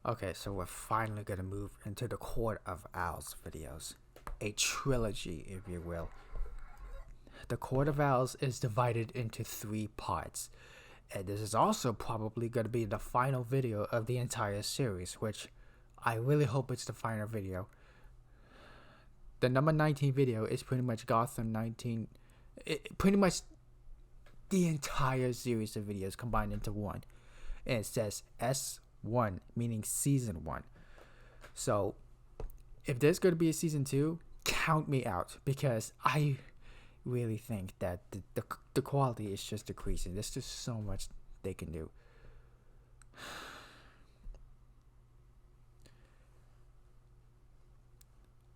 Okay, so we're finally gonna move into the Court of Owls videos. A trilogy, if you will. The Court of Owls is divided into 3 parts. And this is also probably gonna be the final video of the entire series, which I really hope it's the final video. The number 19 video is pretty much Gotham 19. Pretty much the entire series of videos combined into one. And it says S1, meaning season 1. So if there's going to be a season 2, count me out, because I really think that the quality is just decreasing. There's just so much they can do.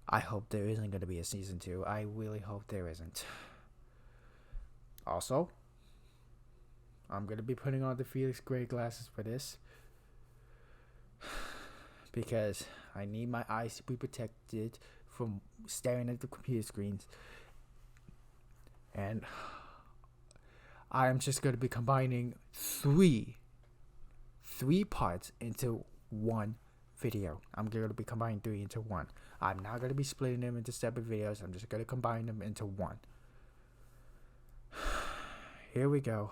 I hope there isn't going to be a season 2. I really hope there isn't. Also, I'm going to be putting on the Felix Gray glasses for this, because I need my eyes to be protected from staring at the computer screens. And I'm just going to be combining three parts into one video. I'm going to be combining 3 into 1. I'm not going to be splitting them into separate videos. I'm just going to combine them into one. Here we go.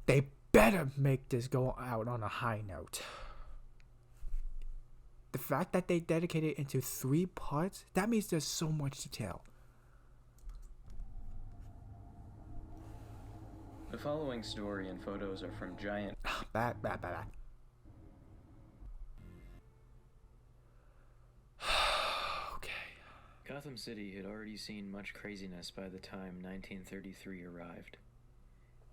They better make this go out on a high note. The fact that they dedicated it into 3 parts, that means there's so much to tell. The following story and photos are from Giant. Back. Okay. Gotham City had already seen much craziness by the time 1933 arrived.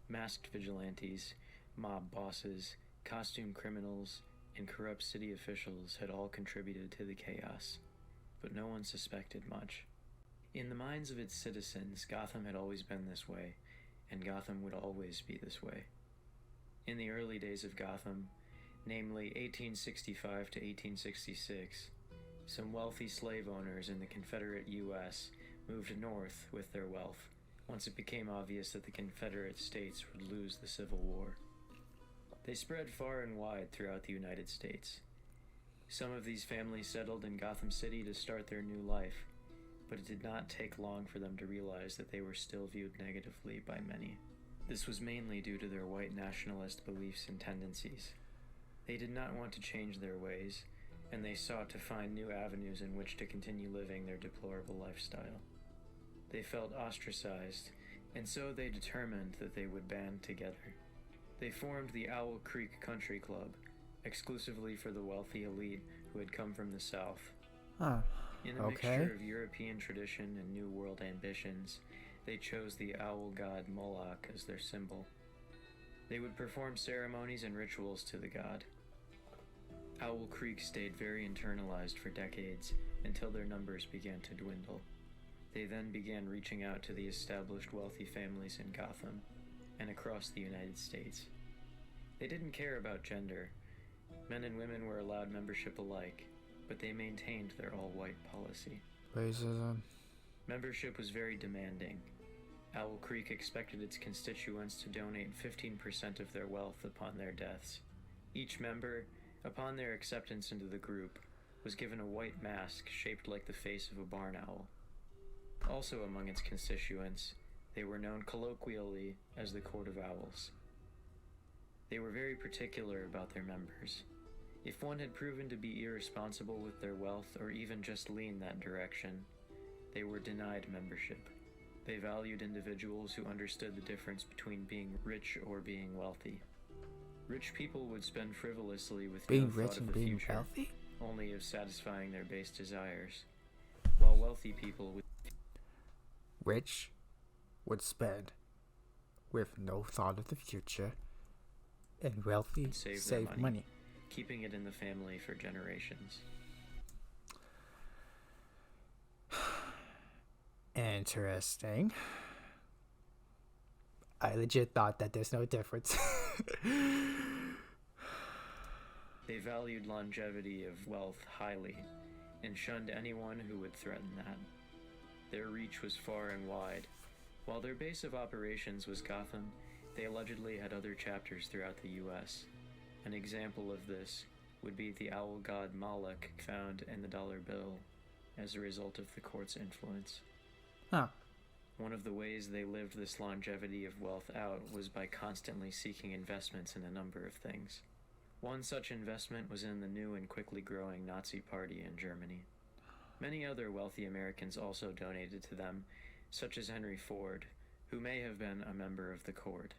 Masked vigilantes, mob bosses, costume criminals, and corrupt city officials had all contributed to the chaos, but no one suspected much. In the minds of its citizens, Gotham had always been this way, and Gotham would always be this way. In the early days of Gotham, namely 1865 to 1866, some wealthy slave owners in the Confederate U.S. moved north with their wealth, once it became obvious that the Confederate States would lose the Civil War. They spread far and wide throughout the United States. Some of these families settled in Gotham City to start their new life, but it did not take long for them to realize that they were still viewed negatively by many. This was mainly due to their white nationalist beliefs and tendencies. They did not want to change their ways, and they sought to find new avenues in which to continue living their deplorable lifestyle. They felt ostracized, and so they determined that they would band together. They formed the Owl Creek Country Club, exclusively for the wealthy elite who had come from the South. In a mixture of European tradition and New World ambitions, they chose the owl god Moloch as their symbol. They would perform ceremonies and rituals to the god. Owl Creek stayed very internalized for decades until their numbers began to dwindle. They then began reaching out to the established wealthy families in Gotham and across the United States. They didn't care about gender. Men and women were allowed membership alike, but they maintained their all-white policy. Racism. Membership was very demanding. Owl Creek expected its constituents to donate 15% of their wealth upon their deaths. Each member, upon their acceptance into the group, was given a white mask shaped like the face of a barn owl. Also among its constituents, they were known colloquially as the Court of Owls. They were very particular about their members. If one had proven to be irresponsible with their wealth or even just lean that direction, they were denied membership. They valued individuals who understood the difference between being rich or being wealthy. Rich people would spend frivolously with no thought of the future, wealthy? only of satisfying their base desires, while wealthy people would Rich would spend with no thought of the future, and wealthy save money, keeping it in the family for generations. Interesting. I legit thought that there's no difference. They valued longevity of wealth highly, and shunned anyone who would threaten that. Their reach was far and wide. While their base of operations was Gotham, they allegedly had other chapters throughout the U.S. An example of this would be the owl god Moloch found in the dollar bill as a result of the court's influence. Huh. One of the ways they lived this longevity of wealth out was by constantly seeking investments in a number of things. One such investment was in the new and quickly growing Nazi Party in Germany. Many other wealthy Americans also donated to them, such as Henry Ford, who may have been a member of the court.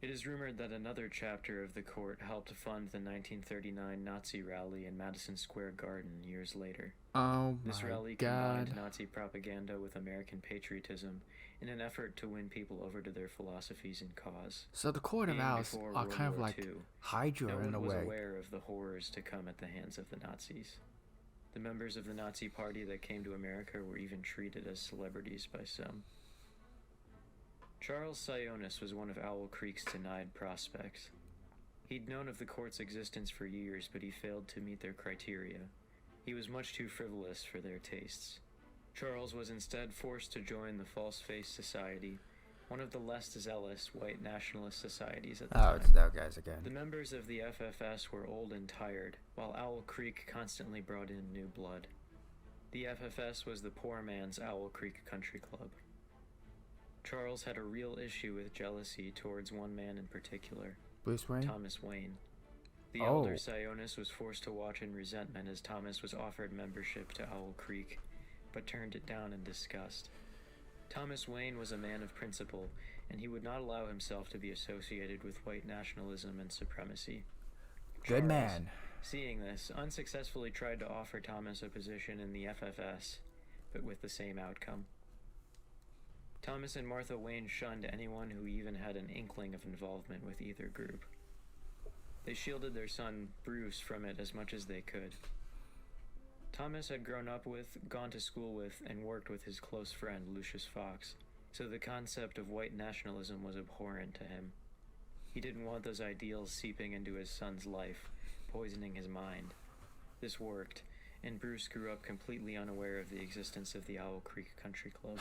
It is rumored that another chapter of the court helped fund the 1939 Nazi rally in Madison Square Garden years later. Oh This my rally God. combined Nazi propaganda with American patriotism in an effort to win people over to their philosophies and cause. So the Court of Being Owls before are World kind of War like II, Hydra no in one a was way. aware of the horrors to come at the hands of the Nazis. The members of the Nazi Party that came to America were even treated as celebrities by some. Charles Sionis was one of Owl Creek's denied prospects. He'd known of the court's existence for years, but he failed to meet their criteria. He was much too frivolous for their tastes. Charles was instead forced to join the False Face Society, one of the less zealous white nationalist societies at the time. Oh, it's those guys again. The members of the FFS were old and tired, while Owl Creek constantly brought in new blood. The FFS was the poor man's Owl Creek Country Club. Charles had a real issue with jealousy towards one man in particular, Bruce Wayne? Thomas Wayne. The Oh. elder Sionis was forced to watch in resentment as Thomas was offered membership to Owl Creek, but turned it down in disgust. Thomas Wayne was a man of principle, and he would not allow himself to be associated with white nationalism and supremacy. Good Charles, man. seeing this, unsuccessfully tried to offer Thomas a position in the FFS, but with the same outcome. Thomas and Martha Wayne shunned anyone who even had an inkling of involvement with either group. They shielded their son, Bruce, from it as much as they could. Thomas had grown up with, gone to school with, and worked with his close friend, Lucius Fox, so the concept of white nationalism was abhorrent to him. He didn't want those ideals seeping into his son's life, poisoning his mind. This worked, and Bruce grew up completely unaware of the existence of the Owl Creek Country Club.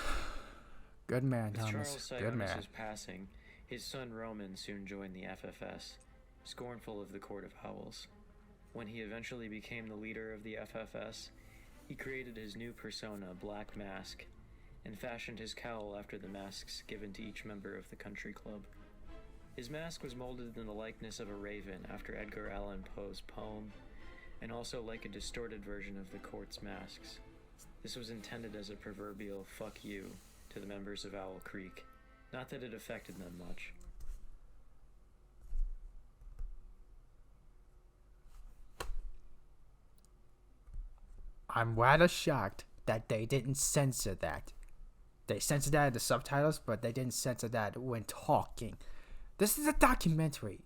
Good man, With Thomas. Charles Good man. Sionis' passing, his son Roman soon joined the FFS, scornful of the Court of Owls. When he eventually became the leader of the FFS, he created his new persona, Black Mask, and fashioned his cowl after the masks given to each member of the country club. His mask was molded in the likeness of a raven after Edgar Allan Poe's poem, and also like a distorted version of the court's masks. This was intended as a proverbial "fuck you" to the members of Owl Creek, not that it affected them much. I'm rather shocked that they didn't censor that. They censored that in the subtitles, but they didn't censor that when talking. This is a documentary.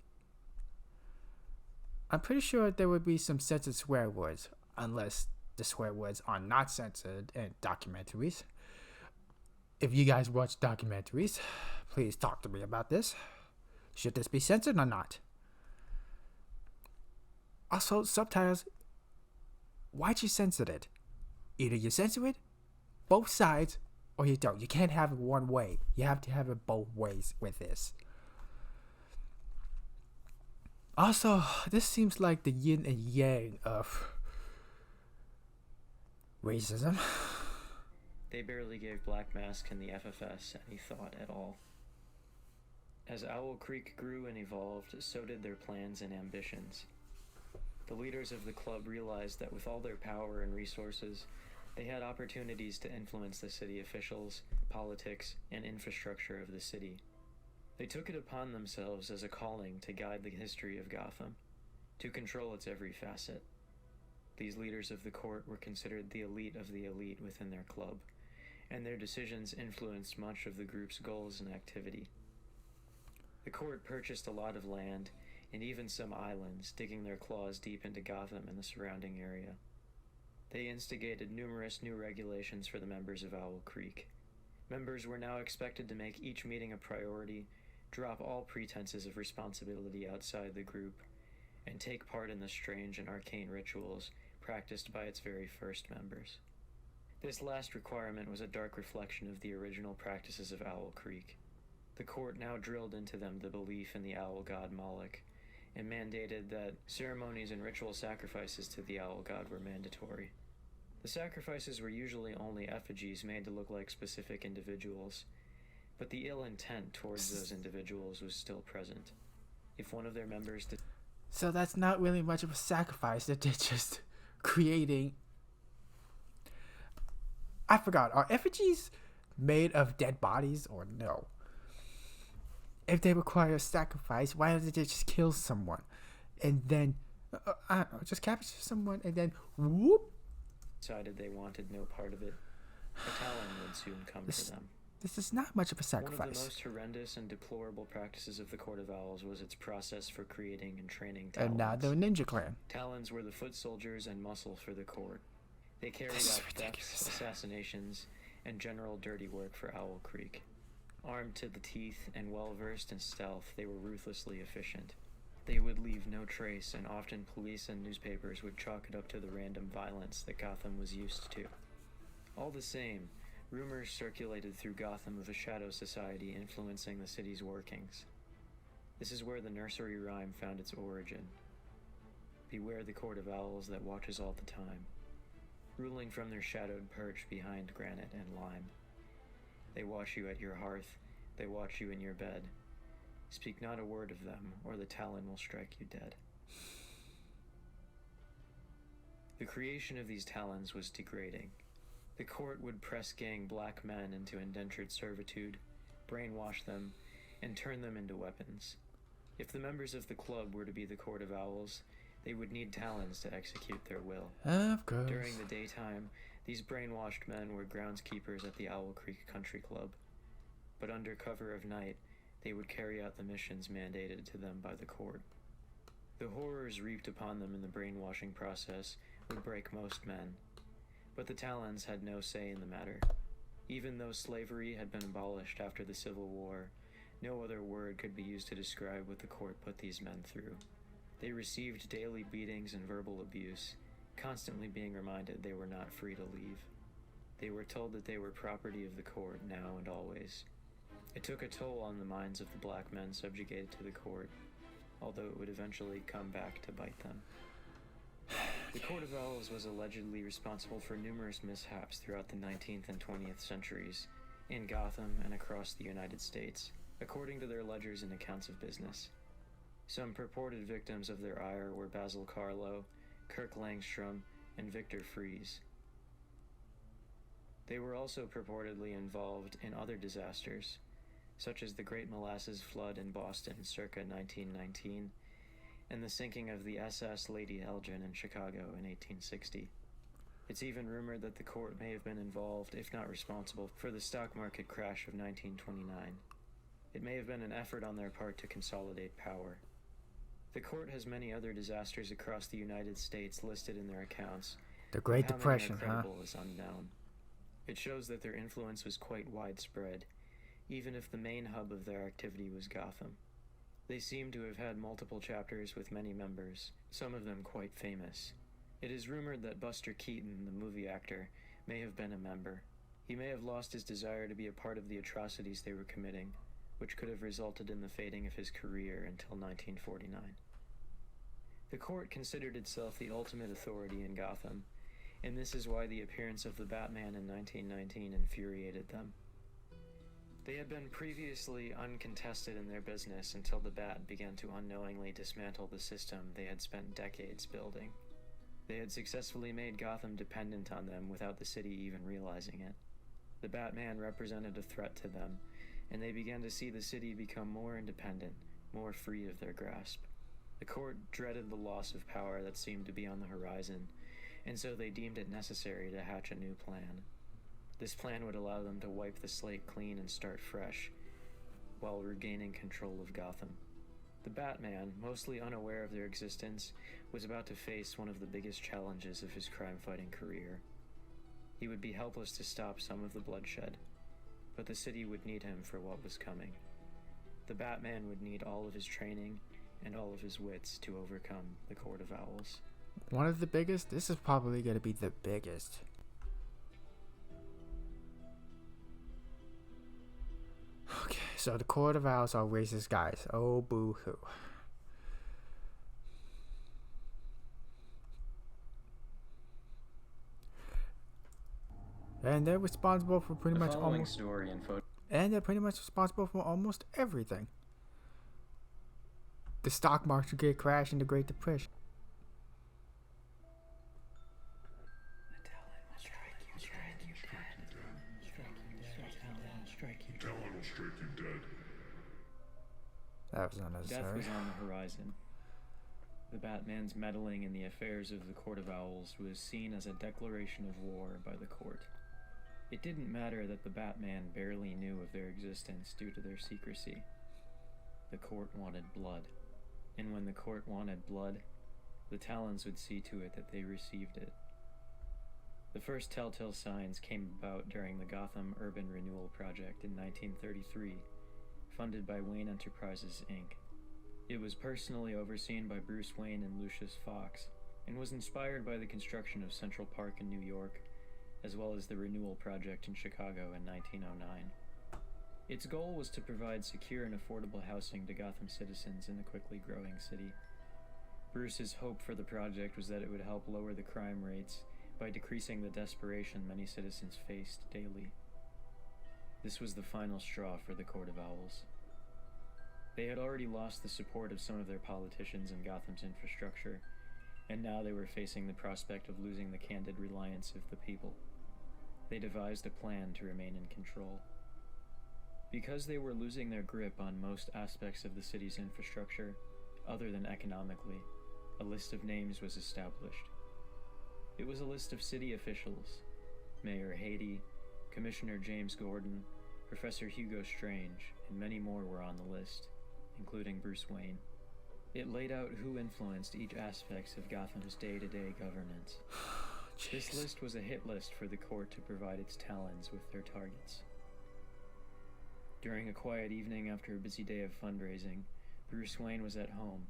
I'm pretty sure there would be some censored swear words, unless the swear words are not censored in documentaries. If you guys watch documentaries, please talk to me about this. Should this be censored or not? Also, subtitles. Why'd you censor it? Either you censor it, both sides, or you don't. You can't have it one way. You have to have it both ways with this. Also, this seems like the yin and yang of racism. They barely gave Black Mask and the FFS any thought at all. As Owl Creek grew and evolved, so did their plans and ambitions. The leaders of the club realized that with all their power and resources, they had opportunities to influence the city officials, politics, and infrastructure of the city. They took it upon themselves as a calling to guide the history of Gotham, to control its every facet. These leaders of the court were considered the elite of the elite within their club, and their decisions influenced much of the group's goals and activity. The court purchased a lot of land, and even some islands, digging their claws deep into Gotham and the surrounding area. They instigated numerous new regulations for the members of Owl Creek. Members were now expected to make each meeting a priority, drop all pretenses of responsibility outside the group, and take part in the strange and arcane rituals practiced by its very first members. This last requirement was a dark reflection of the original practices of Owl Creek. The court now drilled into them the belief in the owl god Moloch, and mandated that ceremonies and ritual sacrifices to the owl god were mandatory. The sacrifices were usually only effigies made to look like specific individuals, but the ill intent towards those individuals was still present. If one of their members So that's not really much of a sacrifice, that they're just creating... I forgot, are effigies made of dead bodies or no? If they require a sacrifice, why don't they just kill someone? And then, I don't know, just capture someone and then whoop! decided they wanted no part of it, a talon would soon come for them. This is not much of a sacrifice. One of the most horrendous and deplorable practices of the Court of Owls was its process for creating and training talons. And now they're a ninja clan. Talons were the foot soldiers and muscle for the court. They carried out thefts, assassinations, and general dirty work for Owl Creek. Armed to the teeth and well-versed in stealth, they were ruthlessly efficient. They would leave no trace, and often police and newspapers would chalk it up to the random violence that Gotham was used to. All the same, rumors circulated through Gotham of a shadow society influencing the city's workings. This is where the nursery rhyme found its origin. Beware the Court of Owls that watches all the time, ruling from their shadowed perch behind granite and lime. They watch you at your hearth, they watch you in your bed. Speak not a word of them, or the talon will strike you dead. The creation of these talons was degrading. The court would press gang black men into indentured servitude, brainwash them, and turn them into weapons. If the members of the club were to be the Court of Owls, they would need talons to execute their will. Of course. During the daytime, these brainwashed men were groundskeepers at the Owl Creek Country Club, but under cover of night, they would carry out the missions mandated to them by the court. The horrors reaped upon them in the brainwashing process would break most men, but the talons had no say in the matter. Even though slavery had been abolished after the Civil War, no other word could be used to describe what the court put these men through. They received daily beatings and verbal abuse, constantly being reminded they were not free to leave. They were told that they were property of the court now and always. It took a toll on the minds of the black men subjugated to the court, although it would eventually come back to bite them. The Court of Owls was allegedly responsible for numerous mishaps throughout the 19th and 20th centuries, in Gotham and across the United States, according to their ledgers and accounts of business. Some purported victims of their ire were Basil Carlo, Kirk Langstrom, and Victor Fries. They were also purportedly involved in other disasters, such as the Great Molasses Flood in Boston circa 1919, and the sinking of the SS Lady Elgin in Chicago in 1860. It's even rumored that the court may have been involved, if not responsible, for the stock market crash of 1929. It may have been an effort on their part to consolidate power. The court has many other disasters across the United States listed in their accounts. The Great Depression, how many are credible is unknown. It shows that their influence was quite widespread, even if the main hub of their activity was Gotham. They seem to have had multiple chapters with many members, some of them quite famous. It is rumored that Buster Keaton, the movie actor, may have been a member. He may have lost his desire to be a part of the atrocities they were committing, which could have resulted in the fading of his career until 1949. The court considered itself the ultimate authority in Gotham, and this is why the appearance of the Batman in 1919 infuriated them. They had been previously uncontested in their business until the Bat began to unknowingly dismantle the system they had spent decades building. They had successfully made Gotham dependent on them without the city even realizing it. The Batman represented a threat to them, and they began to see the city become more independent, more free of their grasp. The court dreaded the loss of power that seemed to be on the horizon, and so they deemed it necessary to hatch a new plan. This plan would allow them to wipe the slate clean and start fresh, while regaining control of Gotham. The Batman, mostly unaware of their existence, was about to face one of the biggest challenges of his crime-fighting career. He would be helpless to stop some of the bloodshed, but the city would need him for what was coming. The Batman would need all of his training and all of his wits to overcome the Court of Owls. One of the biggest? This is probably going to be the biggest. Okay, so the Court of Owls are racist guys. Oh, boo-hoo. And they're responsible for pretty The much following almost... story and photo. And they're pretty much responsible for almost everything. The stock market crash in the Great Depression. Talon will strike you dead. That was Death unnecessary. was on the horizon. The Batman's meddling in the affairs of the Court of Owls was seen as a declaration of war by the court. It didn't matter that the Batman barely knew of their existence due to their secrecy. The court wanted blood. And when the court wanted blood, the Talons would see to it that they received it. The first telltale signs came about during the Gotham Urban Renewal Project in 1933, funded by Wayne Enterprises, Inc. It was personally overseen by Bruce Wayne and Lucius Fox, and was inspired by the construction of Central Park in New York, as well as the Renewal Project in Chicago in 1909. Its goal was to provide secure and affordable housing to Gotham citizens in the quickly growing city. Bruce's hope for the project was that it would help lower the crime rates by decreasing the desperation many citizens faced daily. This was the final straw for the Court of Owls. They had already lost the support of some of their politicians in Gotham's infrastructure, and now they were facing the prospect of losing the candid reliance of the people. They devised a plan to remain in control. Because they were losing their grip on most aspects of the city's infrastructure, other than economically, a list of names was established. It was a list of city officials. Mayor Haiti, Commissioner James Gordon, Professor Hugo Strange, and many more were on the list, including Bruce Wayne. It laid out who influenced each aspect of Gotham's day-to-day governance. This list was a hit list for the court to provide its Talons with their targets. During a quiet evening after a busy day of fundraising, Bruce Wayne was at home.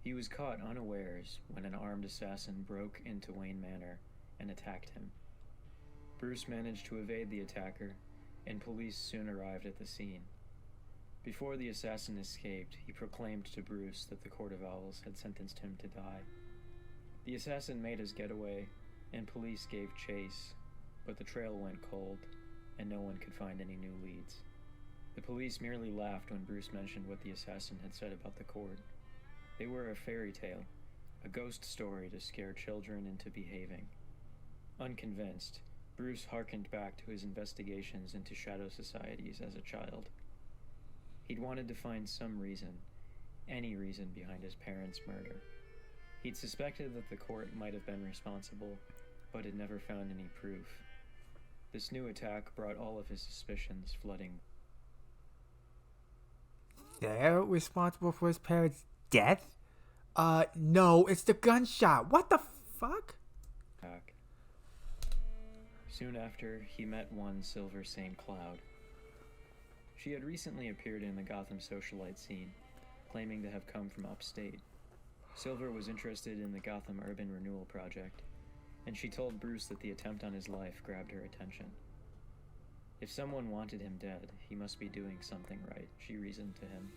He was caught unawares when an armed assassin broke into Wayne Manor and attacked him. Bruce managed to evade the attacker, and police soon arrived at the scene. Before the assassin escaped, he proclaimed to Bruce that the Court of Owls had sentenced him to die. The assassin made his getaway, and police gave chase, but the trail went cold, and no one could find any new leads. The police merely laughed when Bruce mentioned what the assassin had said about the court. They were a fairy tale, a ghost story to scare children into behaving. Unconvinced, Bruce hearkened back to his investigations into shadow societies as a child. He'd wanted to find some reason, any reason behind his parents' murder. He'd suspected that the court might have been responsible, but had never found any proof. This new attack brought all of his suspicions flooding. They're responsible for his parents' death? No, it's the gunshot. What the fuck? Back. Soon after, he met one Silver St. Cloud. She had recently appeared in the Gotham socialite scene, claiming to have come from upstate. Silver was interested in the Gotham Urban Renewal Project, and she told Bruce that the attempt on his life grabbed her attention. If someone wanted him dead, he must be doing something right, she reasoned to him.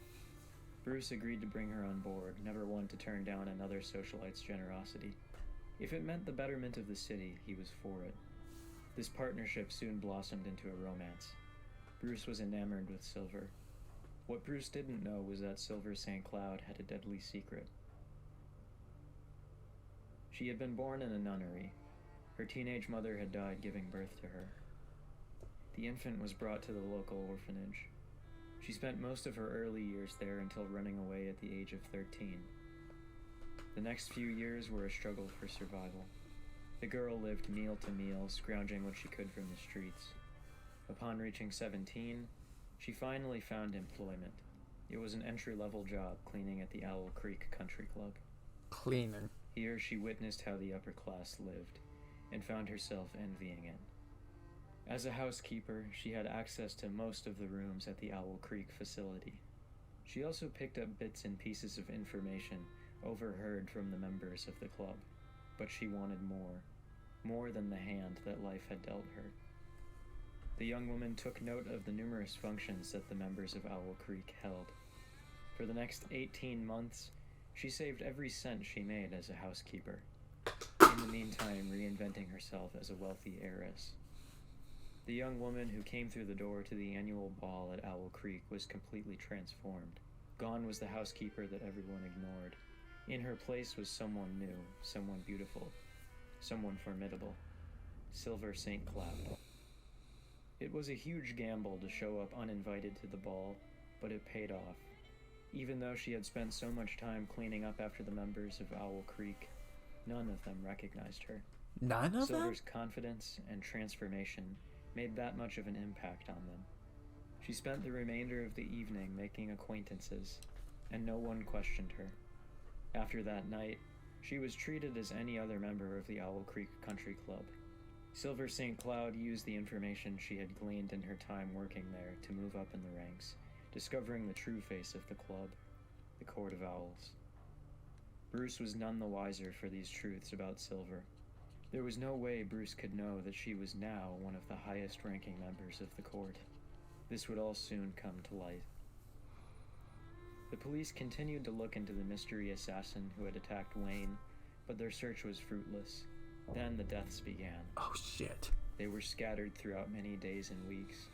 Bruce agreed to bring her on board, never one to turn down another socialite's generosity. If it meant the betterment of the city, he was for it. This partnership soon blossomed into a romance. Bruce was enamored with Silver. What Bruce didn't know was that Silver St. Cloud had a deadly secret. She had been born in a nunnery. Her teenage mother had died giving birth to her. The infant was brought to the local orphanage. She spent most of her early years there until running away at the age of 13. The next few years were a struggle for survival. The girl lived meal to meal, scrounging what she could from the streets. Upon reaching 17, she finally found employment. It was an entry-level job cleaning at the Owl Creek Country Club. Cleaning. Here she witnessed how the upper class lived, and found herself envying it. As a housekeeper, she had access to most of the rooms at the Owl Creek facility. She also picked up bits and pieces of information overheard from the members of the club, but she wanted more than the hand that life had dealt her. The young woman took note of the numerous functions that the members of Owl Creek held. For the next 18 months, she saved every cent she made as a housekeeper, in the meantime reinventing herself as a wealthy heiress. The young woman who came through the door to the annual ball at Owl Creek was completely transformed. Gone was the housekeeper that everyone ignored. In her place was someone new, someone beautiful, someone formidable. Silver St. Cloud. It was a huge gamble to show up uninvited to the ball, but it paid off. Even though she had spent so much time cleaning up after the members of Owl Creek, none of them recognized her. None of them? Silver's confidence and transformation made that much of an impact on them. She spent the remainder of the evening making acquaintances, and no one questioned her. After that night, she was treated as any other member of the Owl Creek Country Club. Silver St. Cloud used the information she had gleaned in her time working there to move up in the ranks, discovering the true face of the club, the Court of Owls. Bruce was none the wiser for these truths about Silver. There was no way Bruce could know that she was now one of the highest-ranking members of the court. This would all soon come to light. The police continued to look into the mystery assassin who had attacked Wayne, but their search was fruitless. Then the deaths began. Oh, shit. They were scattered throughout many days and weeks.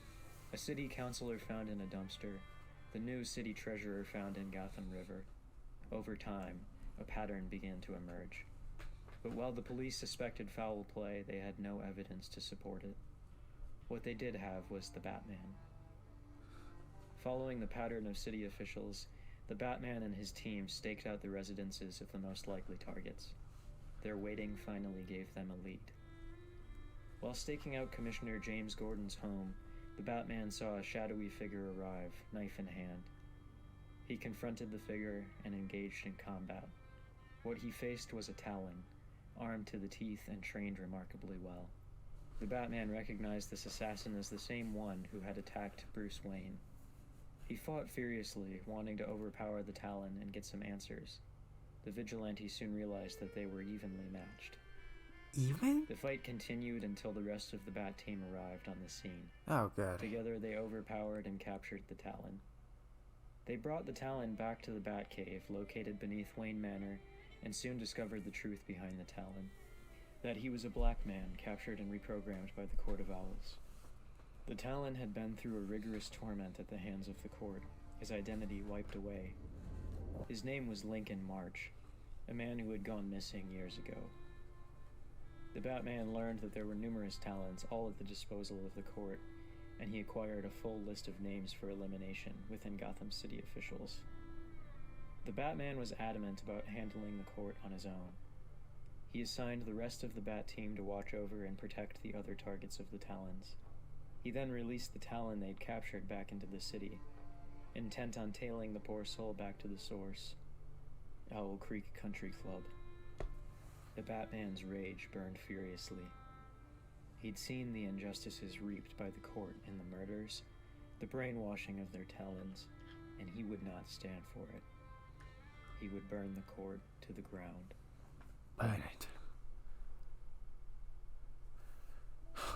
A city councilor found in a dumpster. The new city treasurer found in Gotham River. Over time, a pattern began to emerge. But while the police suspected foul play, they had no evidence to support it. What they did have was the Batman. Following the pattern of city officials, the Batman and his team staked out the residences of the most likely targets. Their waiting finally gave them a lead. While staking out Commissioner James Gordon's home, the Batman saw a shadowy figure arrive, knife in hand. He confronted the figure and engaged in combat. What he faced was a Talon, armed to the teeth and trained remarkably well. The Batman recognized this assassin as the same one who had attacked Bruce Wayne. He fought furiously, wanting to overpower the Talon and get some answers. The vigilante soon realized that they were evenly matched. Even? The fight continued until the rest of the Bat team arrived on the scene. Oh, God. Together they overpowered and captured the Talon. They brought the Talon back to the Batcave, located beneath Wayne Manor, and soon discovered the truth behind the Talon. That he was a black man captured and reprogrammed by the Court of Owls. The Talon had been through a rigorous torment at the hands of the court, his identity wiped away. His name was Lincoln March, a man who had gone missing years ago. The Batman learned that there were numerous Talons, all at the disposal of the court, and he acquired a full list of names for elimination within Gotham City officials. The Batman was adamant about handling the court on his own. He assigned the rest of the Bat team to watch over and protect the other targets of the Talons. He then released the Talon they'd captured back into the city, intent on tailing the poor soul back to the source, Owl Creek Country Club. The Batman's rage burned furiously. He'd seen the injustices reaped by the court in the murders, the brainwashing of their Talons, and he would not stand for it. He would burn the court to the ground. Burn it.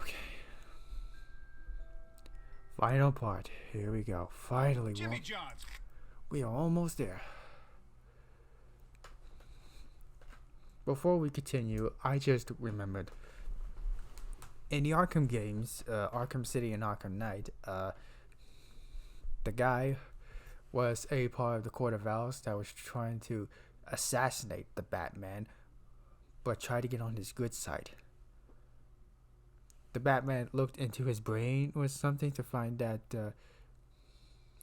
Okay. Final part. Here we go. Finally, Jimmy Johns. we are almost there. Before we continue, I just remembered. In the Arkham games, Arkham City and Arkham Knight, the guy was a part of the Court of Owls that was trying to assassinate the Batman, but tried to get on his good side. The Batman looked into his brain or something to find that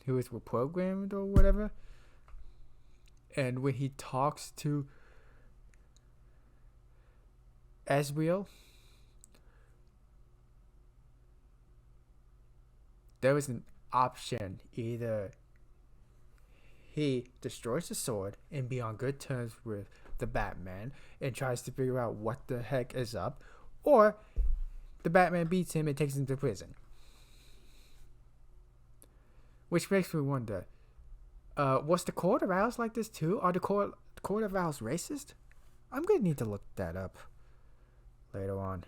he was reprogrammed or whatever. And when he talks to Asriel, there was an option. Either he destroys the sword and be on good terms with the Batman and tries to figure out what the heck is up, or the Batman beats him and takes him to prison. Which makes me wonder, was the Court of Owls like this too? Are the Court of Owls racist? I'm going to need to look that up later on.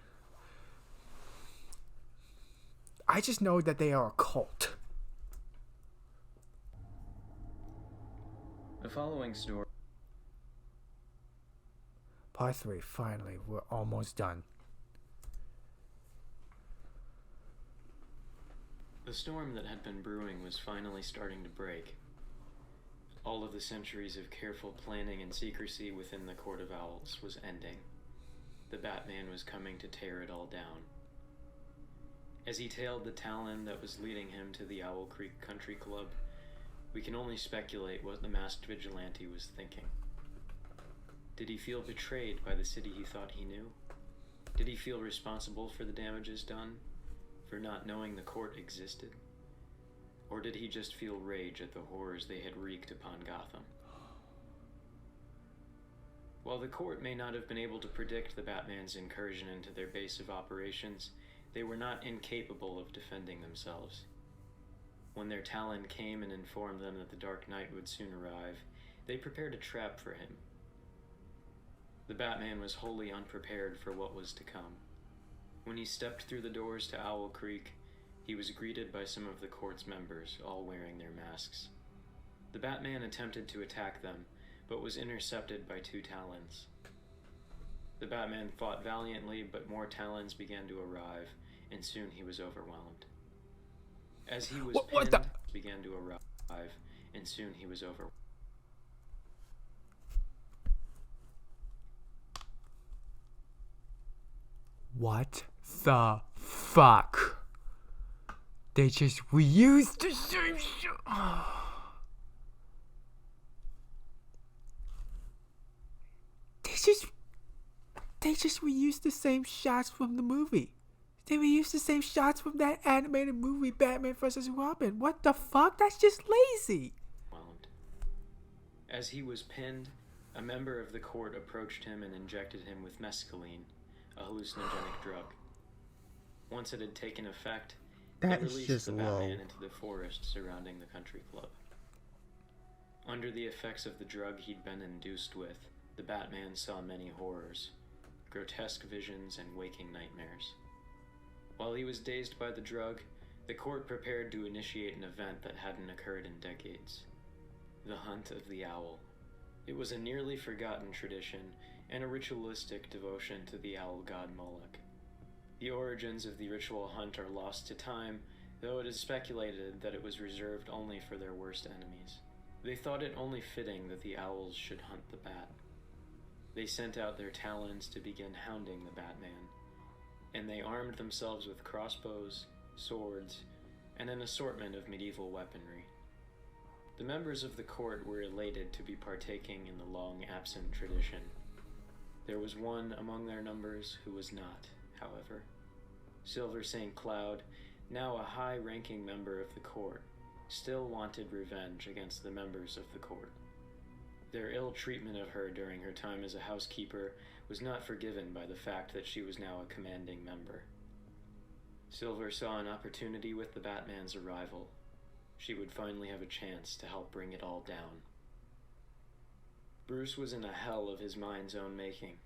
I just know that they are a cult. The following story. Part 3, finally, we're almost done. The storm that had been brewing was finally starting to break. All of the centuries of careful planning and secrecy within the Court of Owls was ending. The Batman was coming to tear it all down. As he tailed the Talon that was leading him to the Owl Creek Country Club, we can only speculate what the masked vigilante was thinking. Did he feel betrayed by the city he thought he knew? Did he feel responsible for the damages done, for not knowing the court existed? Or did he just feel rage at the horrors they had wreaked upon Gotham? While the court may not have been able to predict the Batman's incursion into their base of operations, they were not incapable of defending themselves. When their Talon came and informed them that the Dark Knight would soon arrive, they prepared a trap for him. The Batman was wholly unprepared for what was to come. When he stepped through the doors to Owl Creek, he was greeted by some of the court's members, all wearing their masks. The Batman attempted to attack them, but was intercepted by 2 Talons. The Batman fought valiantly, but more Talons began to arrive, and soon he was overwhelmed. As he was began to arrive, and soon he was overwhelmed. What the fuck? They just reused the same shit. They just reused the same shots from the movie. They reused the same shots from that animated movie, Batman vs. Robin. What the fuck? That's just lazy. As he was pinned, a member of the court approached him and injected him with mescaline, a hallucinogenic drug. Once it had taken effect, it released the Batman into the forest surrounding the country club. Under the effects of the drug he'd been induced with, the Batman saw many horrors, grotesque visions, and waking nightmares. While he was dazed by the drug, the court prepared to initiate an event that hadn't occurred in decades: the Hunt of the Owl. It was a nearly forgotten tradition and a ritualistic devotion to the owl god Moloch. The origins of the ritual hunt are lost to time, though it is speculated that it was reserved only for their worst enemies. They thought it only fitting that the owls should hunt the bat. They sent out their Talons to begin hounding the Batman, and they armed themselves with crossbows, swords, and an assortment of medieval weaponry. The members of the court were elated to be partaking in the long-absent tradition. There was one among their numbers who was not, however. Silver St. Cloud, now a high-ranking member of the court, still wanted revenge against the members of the court. Their ill treatment of her during her time as a housekeeper was not forgiven by the fact that she was now a commanding member. Silver saw an opportunity with the Batman's arrival. She would finally have a chance to help bring it all down. Bruce was in a hell of his mind's own making.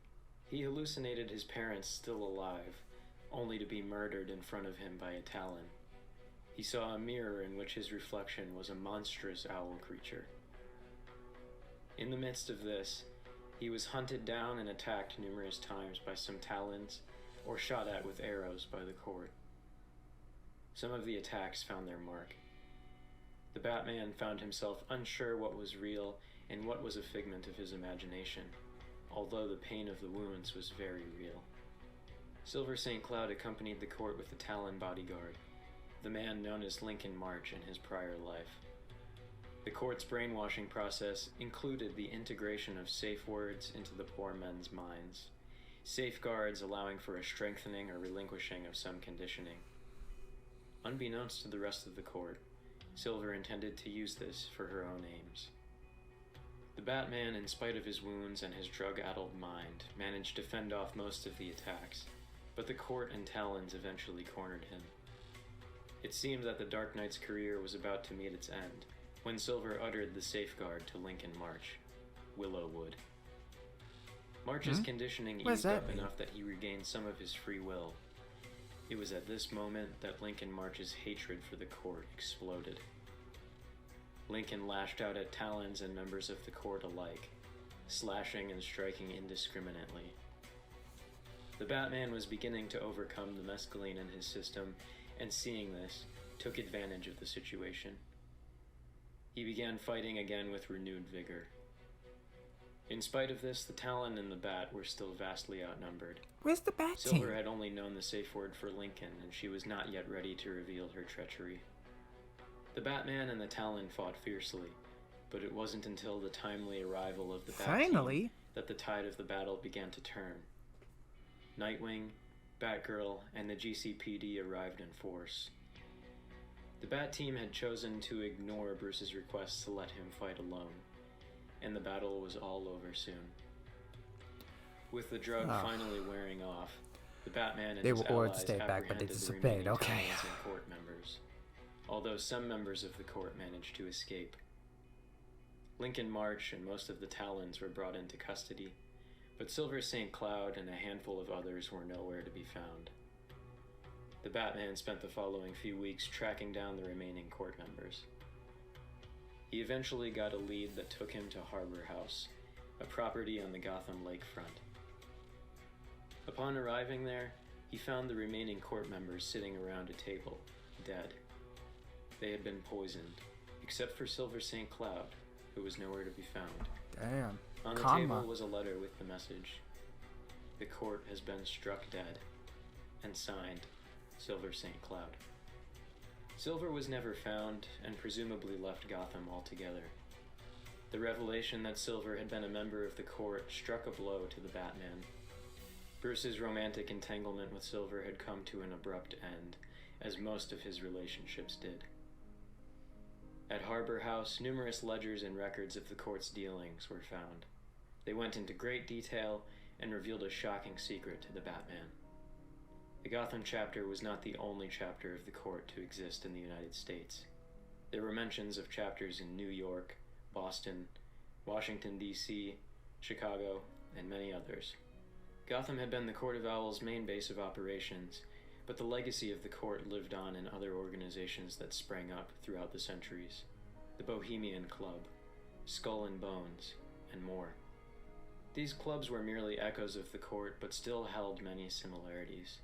He hallucinated his parents still alive, only to be murdered in front of him by a Talon. He saw a mirror in which his reflection was a monstrous owl creature. In the midst of this, he was hunted down and attacked numerous times by some Talons, or shot at with arrows by the court. Some of the attacks found their mark. The Batman found himself unsure what was real and what was a figment of his imagination, although the pain of the wounds was very real. Silver St. Cloud accompanied the court with the Talon bodyguard, the man known as Lincoln March in his prior life. The court's brainwashing process included the integration of safe words into the poor men's minds, safeguards allowing for a strengthening or relinquishing of some conditioning. Unbeknownst to the rest of the court, Silver intended to use this for her own aims. The Batman, in spite of his wounds and his drug-addled mind, managed to fend off most of the attacks, but the court and Talons eventually cornered him. It seemed that the Dark Knight's career was about to meet its end, when Silver uttered the safeguard to Lincoln March, Willowwood. March's conditioning eased up enough that he regained some of his free will. It was at this moment that Lincoln March's hatred for the court exploded. Lincoln lashed out at Talons and members of the court alike, slashing and striking indiscriminately. The Batman was beginning to overcome the mescaline in his system, and seeing this, took advantage of the situation. He began fighting again with renewed vigor. In spite of this, the Talon and the Bat were still vastly outnumbered. Where's the Bat Silver team? had only known the safe word for Lincoln, and she was not yet ready to reveal her treachery. The Batman and the Talon fought fiercely, but it wasn't until the timely arrival of the Bat team that the tide of the battle began to turn. Nightwing, Batgirl, and the GCPD arrived in force. The Bat team had chosen to ignore Bruce's request to let him fight alone, and the battle was all over soon. With the drug finally wearing off, the Batman and his allies apprehended the remaining Talons and court members, although some members of the court managed to escape. Lincoln March and most of the Talons were brought into custody, but Silver St. Cloud and a handful of others were nowhere to be found. The Batman spent the following few weeks tracking down the remaining court members. He eventually got a lead that took him to Harbor House, a property on the Gotham lakefront. Upon arriving there, he found the remaining court members sitting around a table, dead. They had been poisoned, except for Silver St. Cloud, who was nowhere to be found. Damn. On the table was a letter with the message, "The court has been struck dead," and signed, Silver St. Cloud. Silver was never found, and presumably left Gotham altogether. The revelation that Silver had been a member of the court struck a blow to the Batman. Bruce's romantic entanglement with Silver had come to an abrupt end, as most of his relationships did. At Harbor House, numerous ledgers and records of the court's dealings were found. They went into great detail and revealed a shocking secret to the Batman. The Gotham chapter was not the only chapter of the court to exist in the United States. There were mentions of chapters in New York, Boston, Washington, D.C., Chicago, and many others. Gotham had been the Court of Owls' main base of operations, but the legacy of the court lived on in other organizations that sprang up throughout the centuries. The Bohemian Club, Skull and Bones, and more. These clubs were merely echoes of the court, but still held many similarities.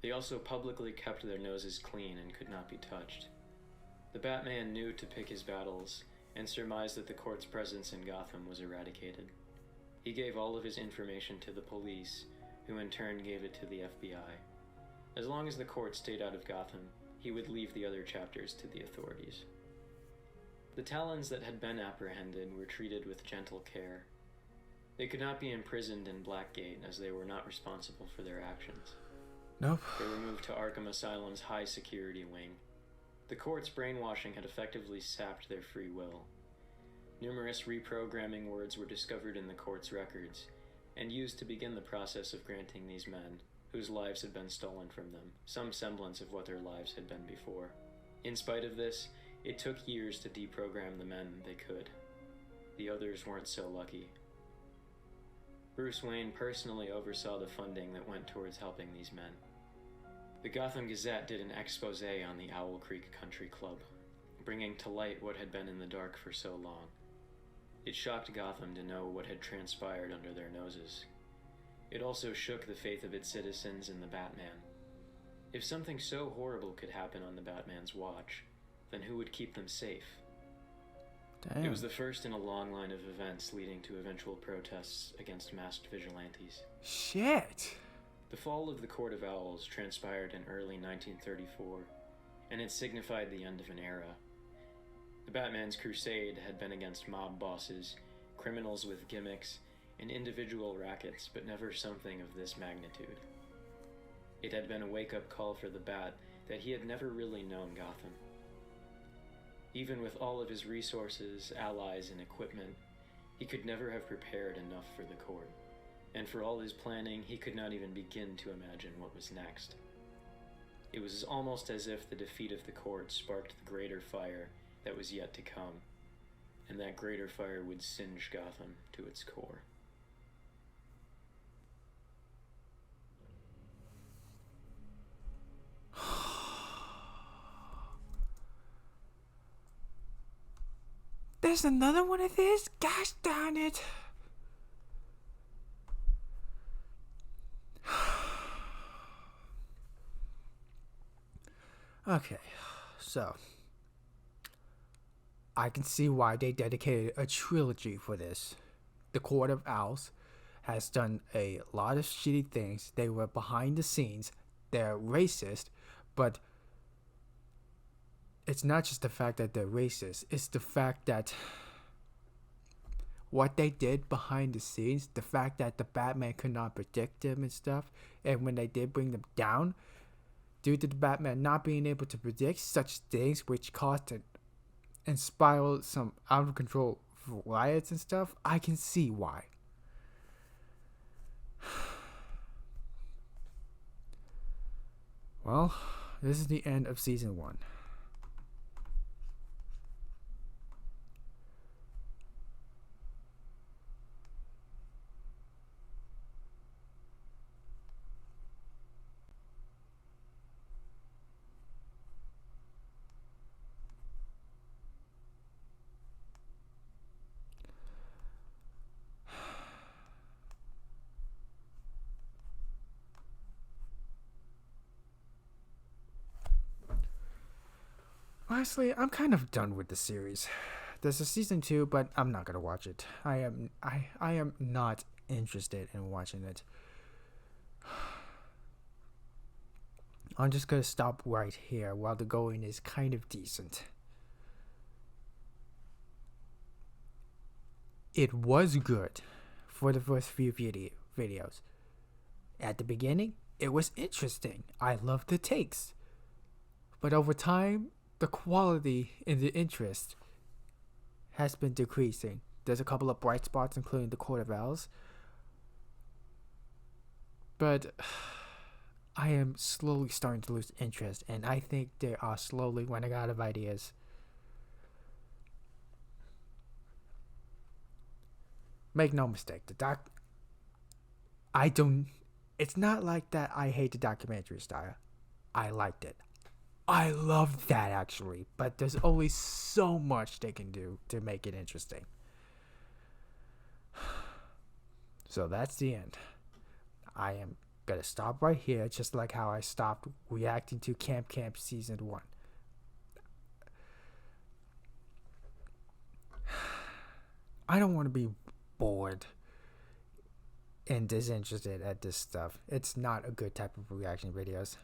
They also publicly kept their noses clean and could not be touched. The Batman knew to pick his battles, and surmised that the court's presence in Gotham was eradicated. He gave all of his information to the police, who in turn gave it to the FBI. As long as the court stayed out of Gotham, he would leave the other chapters to the authorities. The Talons that had been apprehended were treated with gentle care. They could not be imprisoned in Blackgate, as they were not responsible for their actions. Nope. They were moved to Arkham Asylum's high-security wing. The court's brainwashing had effectively sapped their free will. Numerous reprogramming words were discovered in the court's records, and used to begin the process of granting these men, whose lives had been stolen from them, some semblance of what their lives had been before. In spite of this, it took years to deprogram the men they could. The others weren't so lucky. Bruce Wayne personally oversaw the funding that went towards helping these men. The Gotham Gazette did an expose on the Owl Creek Country Club, bringing to light what had been in the dark for so long. It shocked Gotham to know what had transpired under their noses. It also shook the faith of its citizens in the Batman. If something so horrible could happen on the Batman's watch, then who would keep them safe? Damn. It was the first in a long line of events leading to eventual protests against masked vigilantes. Shit! The fall of the Court of Owls transpired in early 1934, and it signified the end of an era. The Batman's crusade had been against mob bosses, criminals with gimmicks, and individual rackets, but never something of this magnitude. It had been a wake-up call for the Bat that he had never really known Gotham. Even with all of his resources, allies, and equipment, he could never have prepared enough for the court. And for all his planning, he could not even begin to imagine what was next. It was almost as if the defeat of the court sparked the greater fire that was yet to come, and that greater fire would singe Gotham to its core. There's another one of this? Gosh darn it. Okay. So, I can see why they dedicated a trilogy for this. The Court of Owls has done a lot of shitty things. They were behind the scenes. They're racist, but it's not just the fact that they're racist. It's the fact that what they did behind the scenes, the fact that the Batman could not predict them and stuff, and when they did bring them down, due to the Batman not being able to predict such things, which caused and spiraled some out of control riots and stuff, I can see why. Well, this is the end of season 1. Honestly, I'm kind of done with the series. There's a season 2, but I'm not gonna watch it. I am not interested in watching it. I'm just gonna stop right here while the going is kind of decent. It was good for the first few videos. At the beginning, it was interesting. I loved the takes. But over time, the quality and the interest has been decreasing. There's a couple of bright spots, including the Court of Owls. But I am slowly starting to lose interest, and I think they are slowly running out of ideas. Make no mistake, it's not like that I hate the documentary style. I liked it. I loved that, actually, but there's only so much they can do to make it interesting. So that's the end. I am gonna stop right here, just like how I stopped reacting to Camp Season 1. I don't want to be bored and disinterested at this stuff. It's not a good type of reaction videos.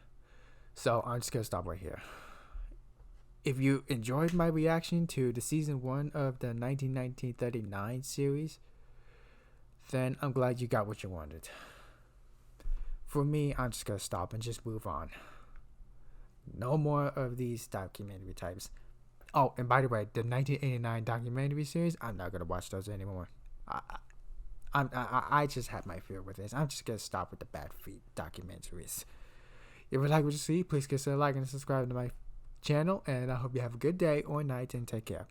So I'm just gonna stop right here. If you enjoyed my reaction to the season 1 of the 1939 series, then I'm glad you got what you wanted. For me, I'm just gonna stop and just move on. No more of these documentary types. Oh, and by the way, the 1989 documentary series, I'm not gonna watch those anymore. I just had my fear with this. I'm just gonna stop with the bad feet documentaries. If you like what you see, please consider liking and subscribing to my channel, and I hope you have a good day or night and take care.